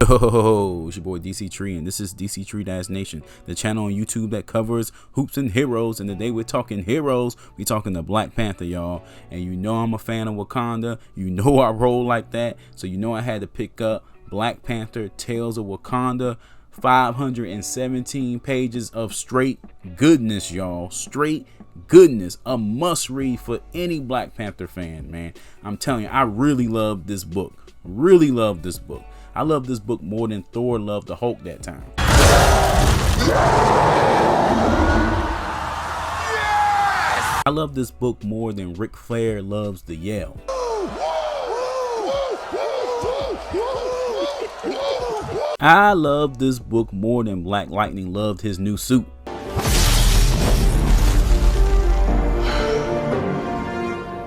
Yo, it's your boy Dctree, and this is Dctree-Nation, the channel on YouTube that covers hoops and heroes. And today we're talking heroes. We talking the Black Panther, y'all. And you know I'm a fan of Wakanda. You know I roll like that. So you know I had to pick up Black Panther, Tales of Wakanda. 517 pages of straight goodness, y'all. Straight goodness. A must read for any Black Panther fan, man. I'm telling you, I really love this book. Really love this book. I love this book more than Thor loved the Hulk that time. Yes! I love this book more than Ric Flair loves the yell. I love this book more than Black Lightning loved his new suit.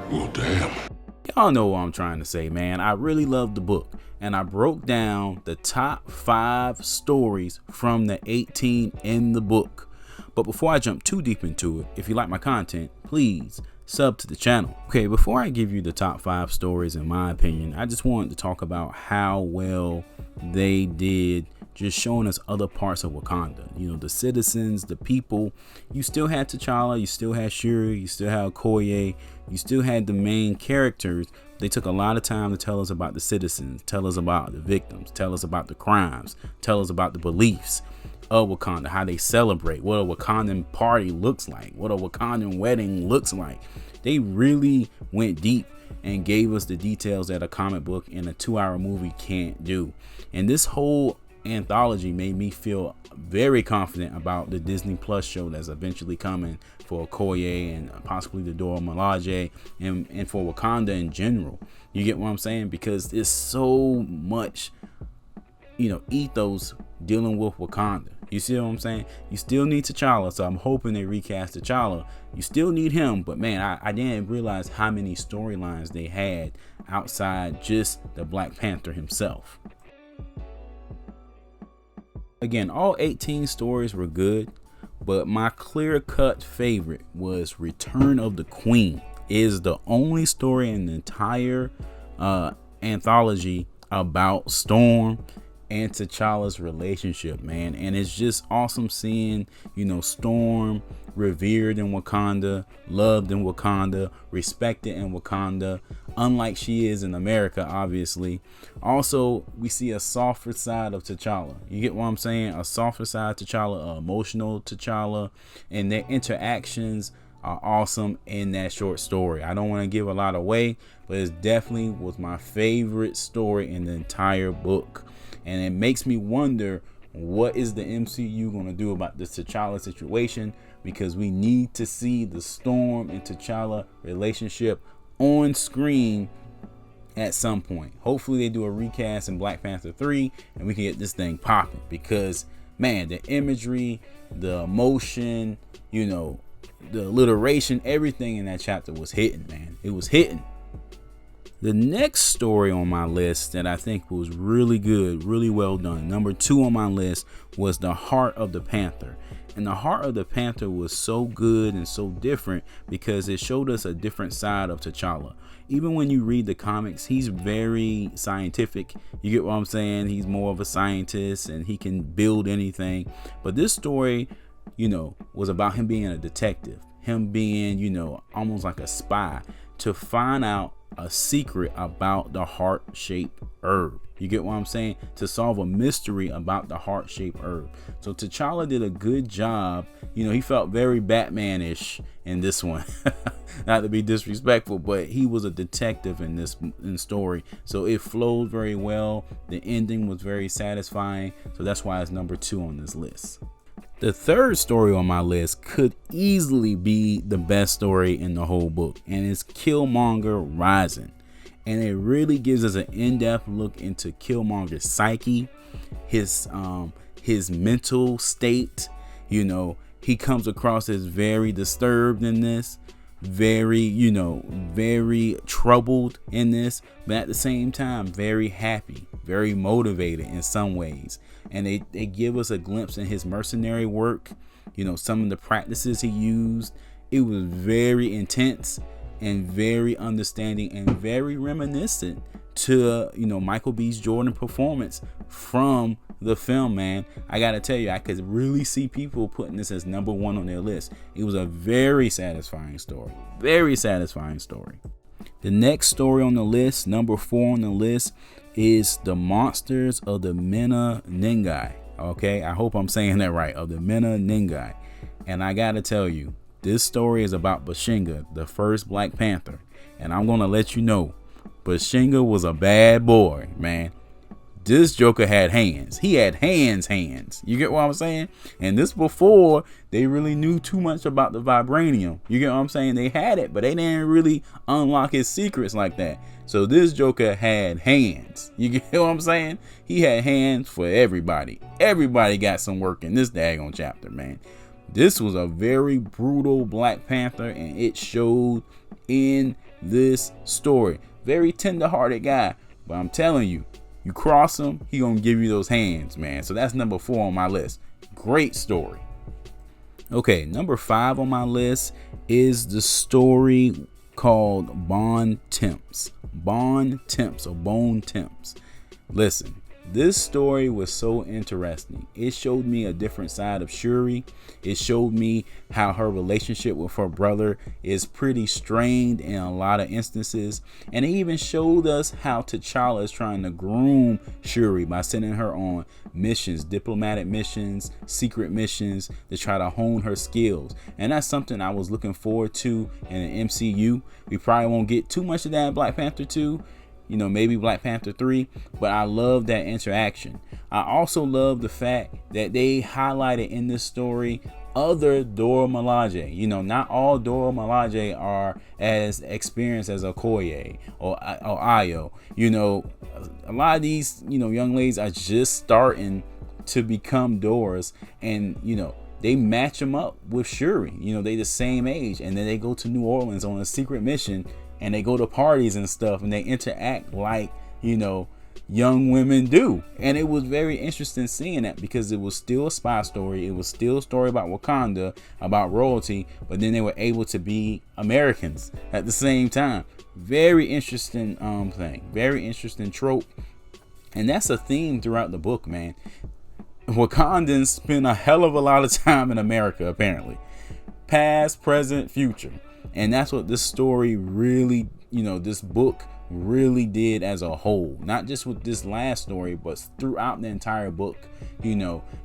Well, damn. Y'all know what I'm trying to say, man. I really love the book, and I broke down the top 5 stories from the 18 in the book. But before I jump too deep into it, if you like my content, please sub to the channel. Okay, before I give you the top 5 stories, in my opinion, I just wanted to talk about how well they did just showing us other parts of Wakanda. You know, the citizens, the people. You still had T'Challa, you still had Shuri, you still had Okoye, you still had the main characters. They took a lot of time to tell us about the citizens, tell us about the victims, tell us about the crimes, tell us about the beliefs of Wakanda, how they celebrate, what a Wakandan party looks like, what a Wakandan wedding looks like. They really went deep and gave us the details that a comic book and a 2-hour movie can't do. And this whole anthology made me feel very confident about the Disney Plus show that's eventually coming for Okoye and possibly the Dora Milaje and for Wakanda in general. You get what I'm saying? Because there's so much, you know, ethos dealing with Wakanda. You see what I'm saying? You still need T'Challa, so I'm hoping they recast T'Challa. You still need him, but man, I didn't realize how many storylines they had outside just the Black Panther himself. Again, all 18 stories were good, but my clear-cut favorite was Return of the Queen. It is the only story in the entire anthology about Storm and T'Challa's relationship, man. And it's just awesome seeing, you know, Storm revered in Wakanda, loved in Wakanda, respected in Wakanda, unlike she is in America, obviously. Also, we see a softer side of T'Challa. You get what I'm saying? A softer side of T'Challa, emotional T'Challa, and their interactions are awesome in that short story. I don't want to give a lot away, but it definitely was my favorite story in the entire book. And it makes me wonder, what is the MCU going to do about this T'Challa situation? Because we need to see the Storm and T'Challa relationship on screen at some point. Hopefully they do a recast in Black Panther 3 and we can get this thing popping. Because, man, the imagery, the emotion, you know, the alliteration, everything in that chapter was hitting, man. It was hitting. The next story on my list that I think was really good, really well done, number 2 on my list, was The Heart of the Panther. And The Heart of the Panther was so good and so different because it showed us a different side of T'Challa. Even when you read the comics, he's very scientific. You get what I'm saying? He's more of a scientist and he can build anything. But this story, you know, was about him being a detective, him being, you know, almost like a spy to find out a secret about the heart-shaped herb. You get what I'm saying? To solve a mystery about the heart-shaped herb. So T'Challa did a good job. You know, he felt very Batman-ish in this one. Not to be disrespectful, but he was a detective in this story. So it flowed very well. The ending was very satisfying. So that's why it's number 2 on this list. The third story on my list could easily be the best story in the whole book, and it's Killmonger Rising. And it really gives us an in-depth look into Killmonger's psyche, his mental state. You know, he comes across as very disturbed in this, very, you know, very troubled in this, but at the same time very happy, very motivated in some ways. And they give us a glimpse in his mercenary work, you know, some of the practices he used. It was very intense and very understanding and very reminiscent to, Michael B. Jordan performance from the film, man. I gotta tell you, I could really see people putting this as number one on their list. It was a very satisfying story. Very satisfying story. The next story on the list, number 4 on the list, is The Monsters of the Mena Ningai. Okay, I hope I'm saying that right. Of the Mena Ningai. And I gotta tell you, this story is about Bashenga, the first Black Panther. And I'm gonna let you know, Bashenga was a bad boy, man. This Joker had hands. He had hands. You get what I'm saying? And this before they really knew too much about the vibranium. You get what I'm saying? They had it, but they didn't really unlock his secrets like that. So this Joker had hands. You get what I'm saying? He had hands for everybody. Everybody got some work in this daggone chapter, man. This was a very brutal Black Panther, and it showed in this story. Very tender-hearted guy, but I'm telling you, you cross him, he gonna give you those hands, man. So that's number 4 on my list. Great story. Okay, number 5 on my list is the story called Bone Temps. Bone Temps or Bone Temps. Listen, this story was so interesting. It showed me a different side of Shuri. It showed me how her relationship with her brother is pretty strained in a lot of instances. And it even showed us how T'Challa is trying to groom Shuri by sending her on missions, diplomatic missions, secret missions to try to hone her skills. And that's something I was looking forward to in the MCU. We probably won't get too much of that in Black Panther 2. Maybe Black Panther 3, but I love that interaction. I also love the fact that they highlighted in this story other Dora Milaje. Not all Dora Milaje are as experienced as Okoye or Ayo. A lot of these, young ladies are just starting to become Doras, and, they match them up with Shuri. They the same age, and then they go to New Orleans on a secret mission, and they go to parties and stuff, and they interact like, young women do. And it was very interesting seeing that, because it was still a spy story. It was still a story about Wakanda, about royalty, but then they were able to be Americans at the same time. Very interesting thing. Very interesting trope. And that's a theme throughout the book, man. Wakandans spend a hell of a lot of time in America, apparently. Past, present, future. And that's what this story really, this book really did as a whole. Not just with this last story, but throughout the entire book.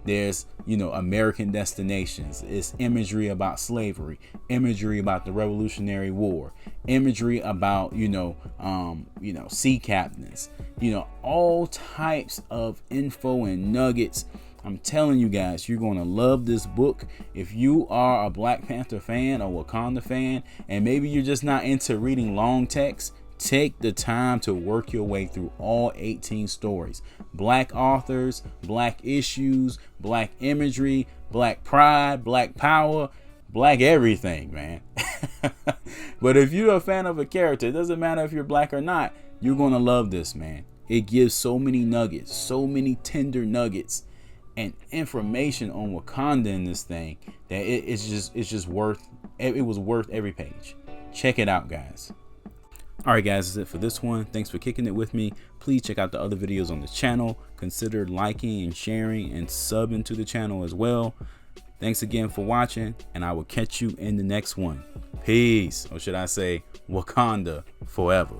There's, American destinations. It's imagery about slavery, imagery about the Revolutionary War, imagery about, sea captains, all types of info and nuggets. I'm telling you guys, you're going to love this book. If you are a Black Panther fan or Wakanda fan, and maybe you're just not into reading long text, take the time to work your way through all 18 stories. Black authors, Black issues, Black imagery, Black pride, Black power, Black everything, man. But if you're a fan of a character, it doesn't matter if you're Black or not, you're going to love this, man. It gives so many nuggets, so many tender nuggets and information on Wakanda in this thing that it was worth every page. Check it out, guys. All right, guys, that's it for this one. Thanks for kicking it with me. Please check out the other videos on the channel. Consider liking and sharing and subbing to the channel as well. Thanks again for watching, and I will catch you in the next one. Peace, or should I say Wakanda forever.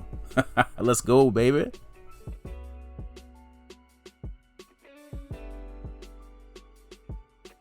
Let's go, baby.